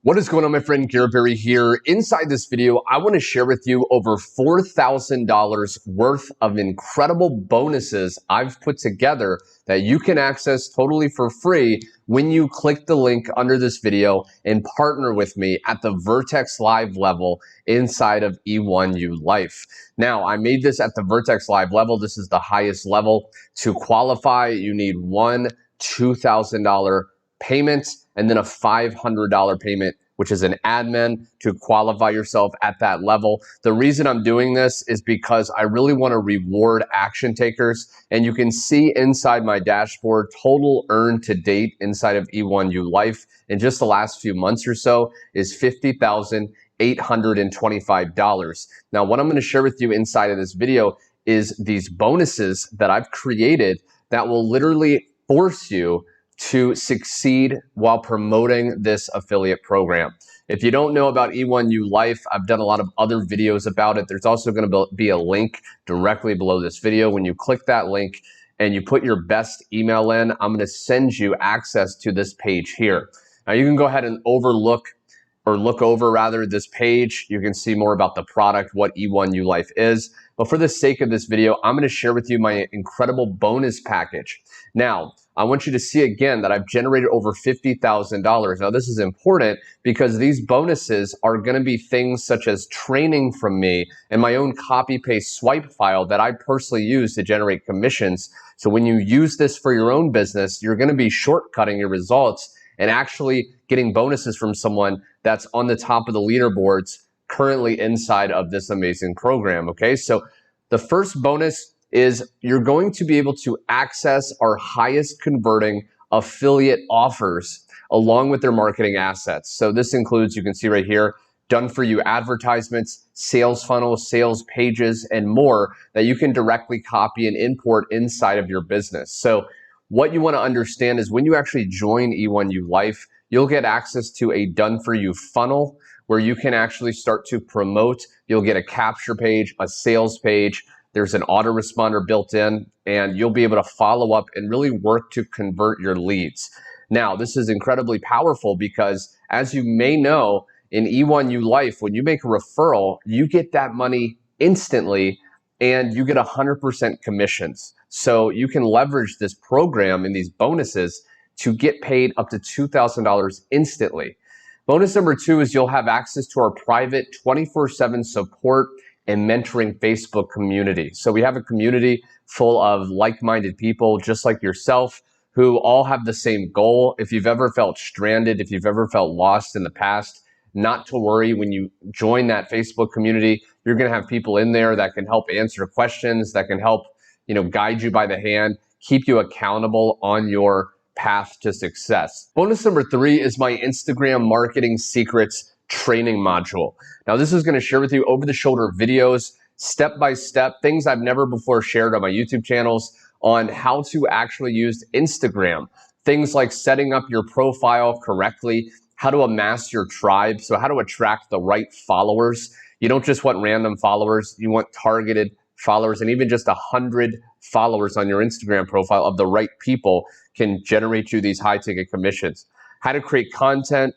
What is going on, my friend? Gary here. Inside this video, I want to share with you over $4,000 worth of incredible bonuses I've put together that you can access totally for free when you click the link under this video and partner with me at the Vertex Live level inside of E1U Life. Now, I made this at the Vertex Live level. This is the highest level. To qualify, you need one $2,000 payment and then a $500 payment, which is an admin, to qualify yourself at that level. The reason I'm doing this is because I really want to reward action takers. And you can see inside my dashboard, total earned to date inside of E1U Life in just the last few months or so is $50,825. Now, what I'm going to share with you inside of this video is these bonuses that I've created that will literally force you to succeed while promoting this affiliate program. If you don't know about E1U Life, I've done a lot of other videos about it. There's also going to be a link directly below this video. When you click that link and you put your best email in, I'm going to send you access to this page here. Now you can go ahead and look over this page. You can see more about the product, what E1U Life is. But for the sake of this video, I'm going to share with you my incredible bonus package. Now, I want you to see again that I've generated over $50,000. Now, this is important because these bonuses are going to be things such as training from me and my own copy-paste swipe file that I personally use to generate commissions. So when you use this for your own business, you're going to be shortcutting your results and actually getting bonuses from someone that's on the top of the leaderboards currently inside of this amazing program, okay? So the first bonus is you're going to be able to access our highest converting affiliate offers along with their marketing assets. So this includes, you can see right here, done for you advertisements, sales funnels, sales pages, and more that you can directly copy and import inside of your business. So what you want to understand is when you actually join E1U Life, you'll get access to a done for you funnel where you can actually start to promote. You'll get a capture page, a sales page. There's an autoresponder built in, and you'll be able to follow up and really work to convert your leads. Now, this is incredibly powerful because, as you may know, in E1U Life, when you make a referral, you get that money instantly and you get 100% commissions. So you can leverage this program and these bonuses to get paid up to $2,000 instantly. Bonus number 2 is you'll have access to our private 24/7 support and mentoring Facebook community. So we have a community full of like-minded people just like yourself who all have the same goal. If you've ever felt stranded, if you've ever felt lost in the past, not to worry. When you join that Facebook community, you're going to have people in there that can help answer questions, that can help, guide you by the hand, keep you accountable on your path to success. Bonus number 3 is my Instagram marketing secrets training module. Now, this is going to share with you over-the-shoulder videos, step-by-step, things I've never before shared on my YouTube channels on how to actually use Instagram. Things like setting up your profile correctly, how to amass your tribe, so how to attract the right followers. You don't just want random followers, you want targeted followers, and even just 100 followers on your Instagram profile of the right people can generate you these high-ticket commissions. How to create content,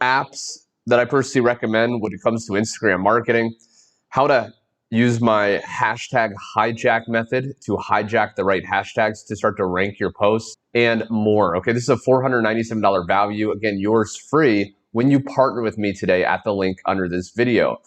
apps that I personally recommend when it comes to Instagram marketing, how to use my hashtag hijack method to hijack the right hashtags to start to rank your posts, and more. Okay, this is a $497 value. Again, yours free when you partner with me today at the link under this video.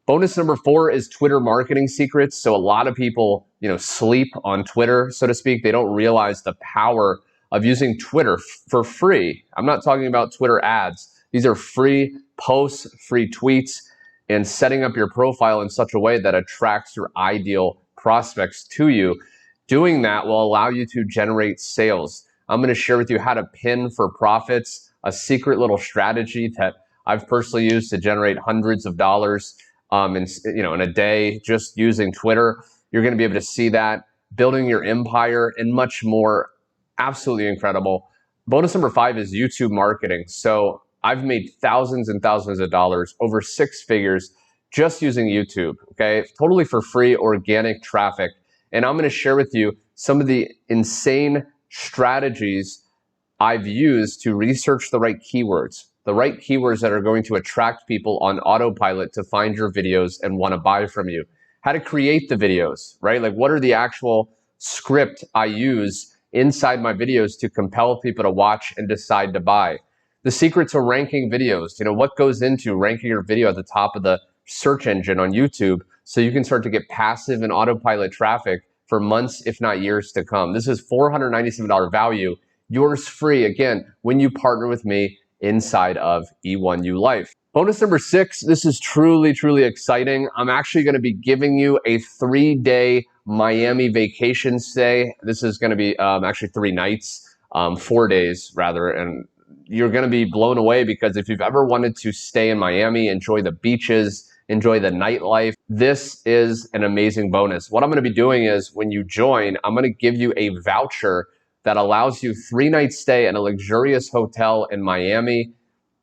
Bonus number 4 is Twitter marketing secrets. So a lot of people, sleep on Twitter, so to speak. They don't realize the power of using Twitter for free. I'm not talking about Twitter ads. These are free posts, free tweets, and setting up your profile in such a way that attracts your ideal prospects to you. Doing that will allow you to generate sales. I'm going to share with you how to pin for profits, a secret little strategy that I've personally used to generate hundreds of dollars in a day just using Twitter. You're going to be able to see that, building your empire, and much more. Absolutely incredible. Bonus number 5 is YouTube marketing. So I've made thousands and thousands of dollars, over 6 figures, just using YouTube, okay? Totally for free, organic traffic. And I'm gonna share with you some of the insane strategies I've used to research the right keywords, the right keywords that are going to attract people on autopilot to find your videos and want to buy from you. How to create the videos, right? Like what are the actual script I use inside my videos to compel people to watch and decide to buy. The secret to ranking videos, what goes into ranking your video at the top of the search engine on YouTube so you can start to get passive and autopilot traffic for months, if not years to come. This is $497 value, yours free, again, when you partner with me inside of E1U Life. Bonus number 6, this is truly, truly exciting. I'm actually going to be giving you a 3-day Miami vacation stay. This is going to be actually 3 nights, 4 days rather, and you're going to be blown away because if you've ever wanted to stay in Miami, enjoy the beaches, enjoy the nightlife, this is an amazing bonus. What I'm going to be doing is when you join, I'm going to give you a voucher that allows you 3-night stay in a luxurious hotel in Miami.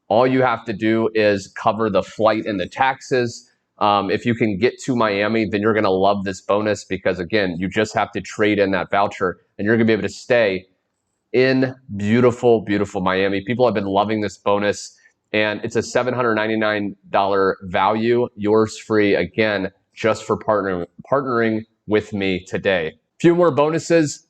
All you have to do is cover the flight and the taxes. If you can get to Miami, then you're going to love this bonus because, again, you just have to trade in that voucher and you're going to be able to stay in beautiful, beautiful Miami. People have been loving this bonus, and it's a $799 value, yours free, again, just for partnering with me today. A few more bonuses.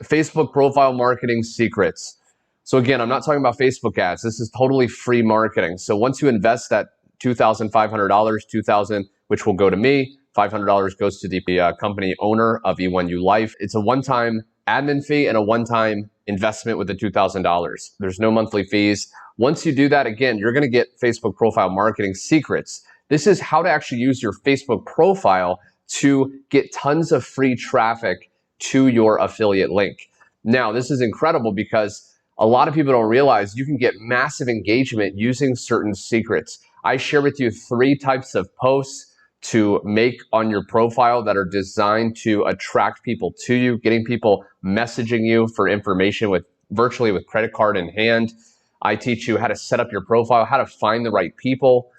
Facebook profile marketing secrets. So again, I'm not talking about Facebook ads. This is totally free marketing. So once you invest that $2,500, $2,000, which will go to me, $500 goes to the company owner of E1U Life. It's a one-time admin fee and a one-time investment with the $2,000. There's no monthly fees. Once you do that, again, you're going to get Facebook profile marketing secrets. This is how to actually use your Facebook profile to get tons of free traffic to your affiliate link. Now, this is incredible because a lot of people don't realize you can get massive engagement using certain secrets. I share with you 3 types of posts to make on your profile that are designed to attract people to you, getting people messaging you for information virtually with credit card in hand. I teach you how to set up your profile, how to find the right people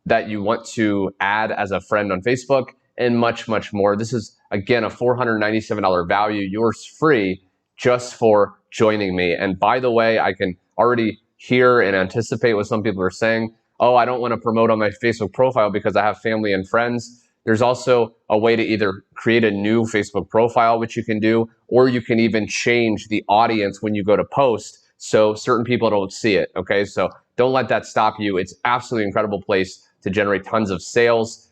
that you want to add as a friend on Facebook, and much, much more. This is, again, a $497 value, yours free, just for joining me. And by the way, I can already hear and anticipate what some people are saying. Oh, I don't want to promote on my Facebook profile because I have family and friends. There's also a way to either create a new Facebook profile, which you can do, or you can even change the audience when you go to post so certain people don't see it, okay? So don't let that stop you. It's absolutely incredible place to generate tons of sales.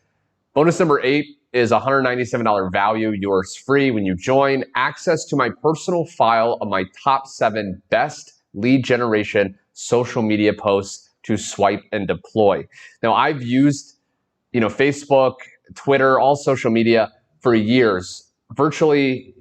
Bonus number 8 is $197 value, yours free when you join. Access to my personal file of my top 7 best lead generation social media posts to swipe and deploy. Now, I've used, Facebook, Twitter, all social media for years, virtually,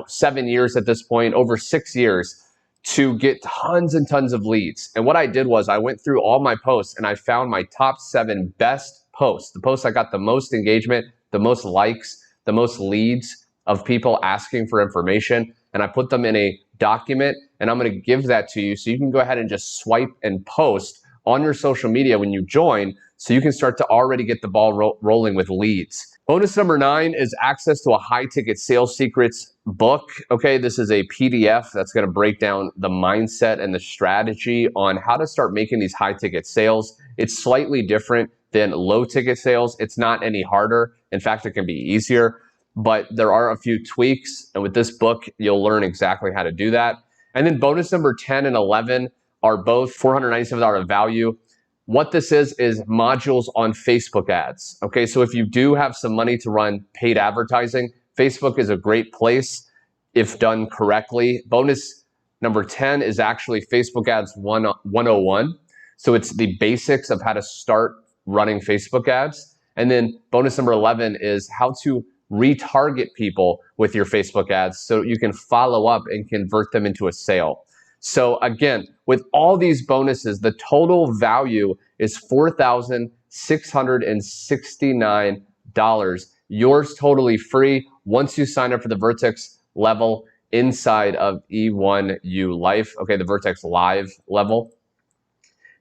7 years at this point, over 6 years, to get tons and tons of leads. And what I did was I went through all my posts and I found my top 7 best posts, the posts I got the most engagement, the most likes, the most leads of people asking for information, and I put them in a document, and I'm going to give that to you so you can go ahead and just swipe and post on your social media when you join, so you can start to already get the ball rolling with leads. Bonus number 9 is access to a high-ticket sales secrets book. Okay, this is a PDF that's going to break down the mindset and the strategy on how to start making these high-ticket sales. It's slightly different than low-ticket sales. It's not any harder. In fact, it can be easier, but there are a few tweaks, and with this book, you'll learn exactly how to do that. And then bonus number 10 and 11 are both $497 value. What this is modules on Facebook ads. Okay, so if you do have some money to run paid advertising, Facebook is a great place if done correctly. Bonus number 10 is actually Facebook ads 101. So it's the basics of how to start running Facebook ads. And then bonus number 11 is how to retarget people with your Facebook ads so you can follow up and convert them into a sale. So again, with all these bonuses, the total value is $4,669. Yours totally free once you sign up for the Vertex level inside of E1U Life. Okay, the Vertex Live level.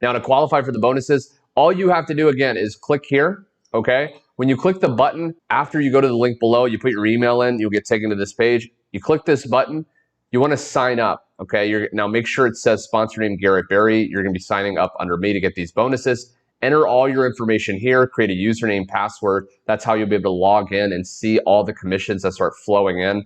Now to qualify for the bonuses, all you have to do again is click here, okay? When you click the button, after you go to the link below, you put your email in, you'll get taken to this page. You click this button, you want to sign up. Okay, now make sure it says sponsor name Garrett Berry. You're going to be signing up under me to get these bonuses. Enter all your information here, create a username, password. That's how you'll be able to log in and see all the commissions that start flowing in.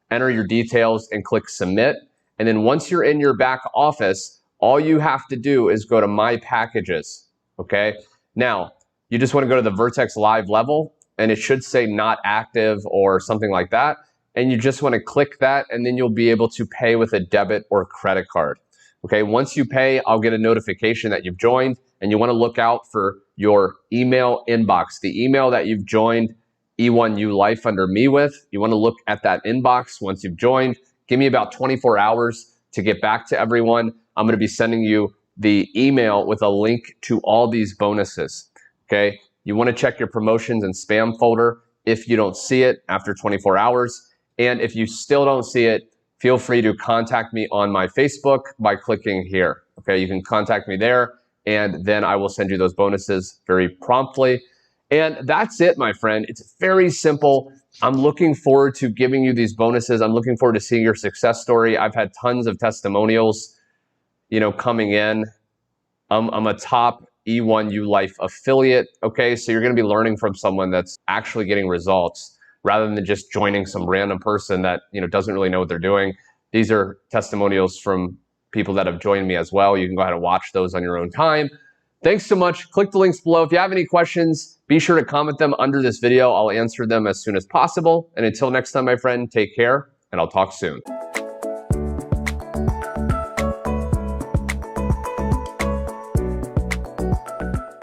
Enter your details and click submit. And then once you're in your back office, all you have to do is go to my packages. Okay, now you just want to go to the Vertex Live level, and it should say not active or something like that. And you just want to click that, and then you'll be able to pay with a debit or credit card. Okay, once you pay, I'll get a notification that you've joined, and you want to look out for your email inbox, the email that you've joined E1U Life under me with. You want to look at that inbox once you've joined. Give me about 24 hours to get back to everyone. I'm going to be sending you the email with a link to all these bonuses. Okay, you want to check your promotions and spam folder if you don't see it after 24 hours. And if you still don't see it, feel free to contact me on my Facebook by clicking here. Okay, you can contact me there, and then I will send you those bonuses very promptly. And that's it, my friend. It's very simple. I'm looking forward to giving you these bonuses. I'm looking forward to seeing your success story. I've had tons of testimonials, coming in. I'm a top E1U Life affiliate. Okay, so you're going to be learning from someone that's actually getting results, rather than just joining some random person that doesn't really know what they're doing. These are testimonials from people that have joined me as well. You can go ahead and watch those on your own time. Thanks so much. Click the links below. If you have any questions, be sure to comment them under this video. I'll answer them as soon as possible. And until next time, my friend, take care, and I'll talk soon.